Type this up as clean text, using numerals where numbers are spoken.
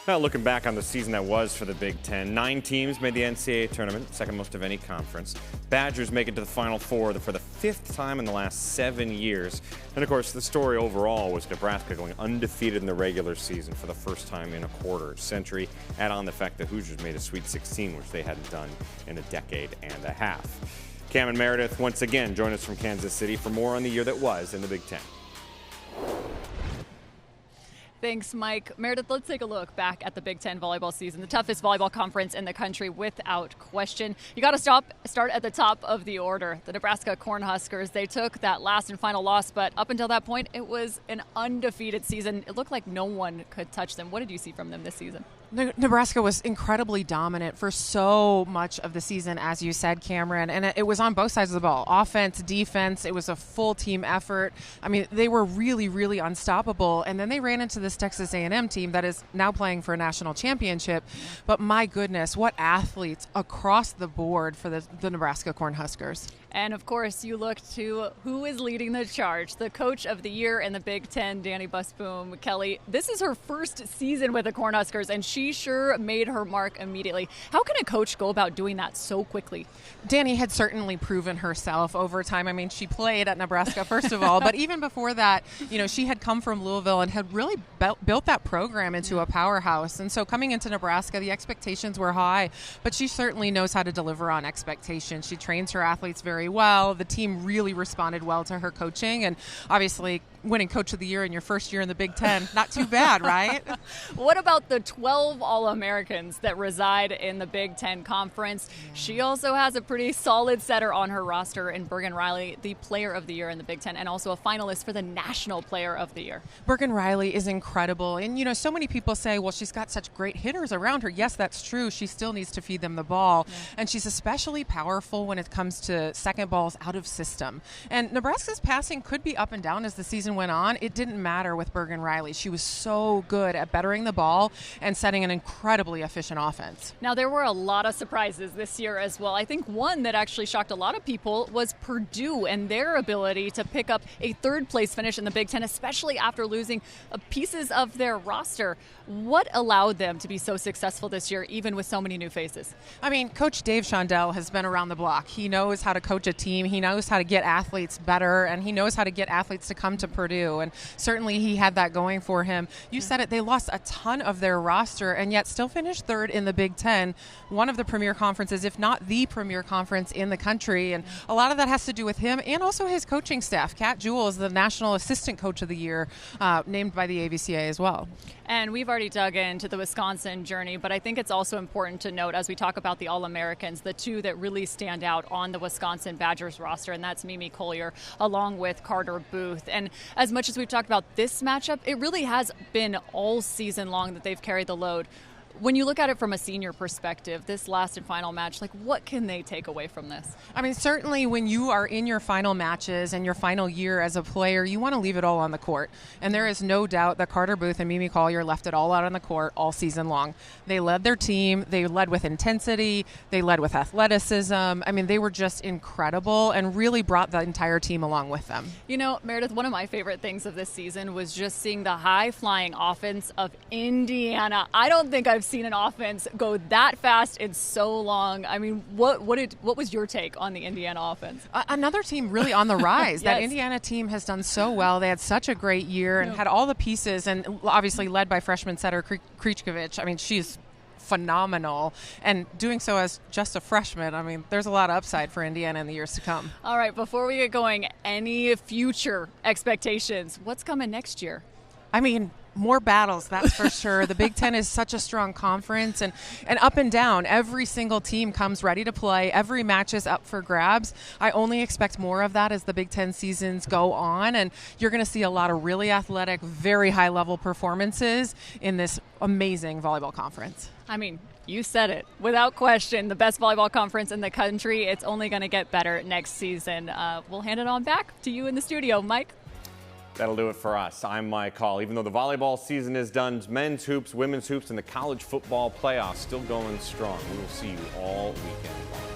Well, looking back on the season that was for the Big Ten, 9 teams made the NCAA tournament, second most of any conference. Badgers make it to the Final Four for the 5th time in the last 7 years. And of course, the story overall was Nebraska going undefeated in the regular season for the first time in a quarter century. Add on the fact that Hoosiers made a Sweet 16, which they hadn't done in a decade and a half. Cam and Meredith once again join us from Kansas City for more on the year that was in the Big Ten. Thanks, Mike. Meredith, let's take a look back at the Big Ten volleyball season, the toughest volleyball conference in the country without question. You got to start at the top of the order. The Nebraska Cornhuskers, they took that last and final loss, but up until that point, it was an undefeated season. It looked like no one could touch them. What did you see from them this season? Nebraska was incredibly dominant for so much of the season, as you said, Cameron, and it was on both sides of the ball. Offense, defense, it was a full team effort. I mean, they were really, really unstoppable, and then they ran into this Texas A&M team that is now playing for a national championship. But my goodness, what athletes across the board for the Nebraska Cornhuskers. And, of course, you look to who is leading the charge. The coach of the year in the Big Ten, Danny Busboom. Kelly, this is her first season with the Cornhuskers, and she sure made her mark immediately. How can a coach go about doing that so quickly? Danny had certainly proven herself over time. I mean, she played at Nebraska, first of all, but even before that, she had come from Louisville and had really built that program into a powerhouse. And so coming into Nebraska, the expectations were high, but she certainly knows how to deliver on expectations. She trains her athletes very well. The team really responded well to her coaching, and obviously winning Coach of the Year in your first year in the Big Ten, not too bad, right? What about the 12 All-Americans that reside in the Big Ten Conference? Yeah. She also has a pretty solid setter on her roster in Bergen Riley, the Player of the Year in the Big Ten, and also a finalist for the National Player of the Year. Bergen Riley is incredible, and so many people say, well, she's got such great hitters around her. Yes, that's true. She still needs to feed them the ball, and she's especially powerful when it comes to second balls out of system. And Nebraska's passing could be up and down as the season went on. It didn't matter with Bergen Riley. She was so good at bettering the ball and setting an incredibly efficient offense. Now, there were a lot of surprises this year as well. I think one that actually shocked a lot of people was Purdue and their ability to pick up a third-place finish in the Big Ten, especially after losing pieces of their roster. What allowed them to be so successful this year, even with so many new faces? I mean, Coach Dave Shondell has been around the block. He knows how to coach a team. He knows how to get athletes better, and he knows how to get athletes to come to Purdue. And certainly he had that going for him. You said it, they lost a ton of their roster and yet still finished third in the Big Ten, one of the premier conferences, if not the premier conference in the country. And a lot of that has to do with him and also his coaching staff. Kat Jewell is the National Assistant Coach of the Year, named by the AVCA as well. And we've already dug into the Wisconsin journey, but I think it's also important to note as we talk about the All-Americans, the two that really stand out on the Wisconsin Badgers roster, and that's Mimi Collier along with Carter Booth. And as much as we've talked about this matchup, it really has been all season long that they've carried the load. When you look at it from a senior perspective, this last and final match, what can they take away from this? I mean, certainly when you are in your final matches and your final year as a player, you want to leave it all on the court. And there is no doubt that Carter Booth and Mimi Collier left it all out on the court all season long. They led their team. They led with intensity. They led with athleticism. I mean, they were just incredible and really brought the entire team along with them. Meredith, one of my favorite things of this season was just seeing the high-flying offense of Indiana. I don't think I've seen an offense go that fast in so long. I mean, what was your take on the Indiana offense? Another team really on the rise. Yes. That Indiana team has done so well. They had such a great year and had all the pieces, and obviously led by freshman setter Krichkovich. I mean, she's phenomenal, and doing so as just a freshman. I mean, there's a lot of upside for Indiana in the years to come. All right, before we get going, any future expectations? What's coming next year? I mean, more battles, that's for sure. The Big Ten is such a strong conference, and up and down. Every single team comes ready to play. Every match is up for grabs. I only expect more of that as the Big Ten seasons go on, and you're going to see a lot of really athletic, very high-level performances in this amazing volleyball conference. I mean, you said it. Without question, the best volleyball conference in the country. It's only going to get better next season. We'll hand it on back to you in the studio, Mike. That'll do it for us. I'm Mike Hall. Even though the volleyball season is done, men's hoops, women's hoops, and the college football playoffs still going strong. We will see you all weekend long.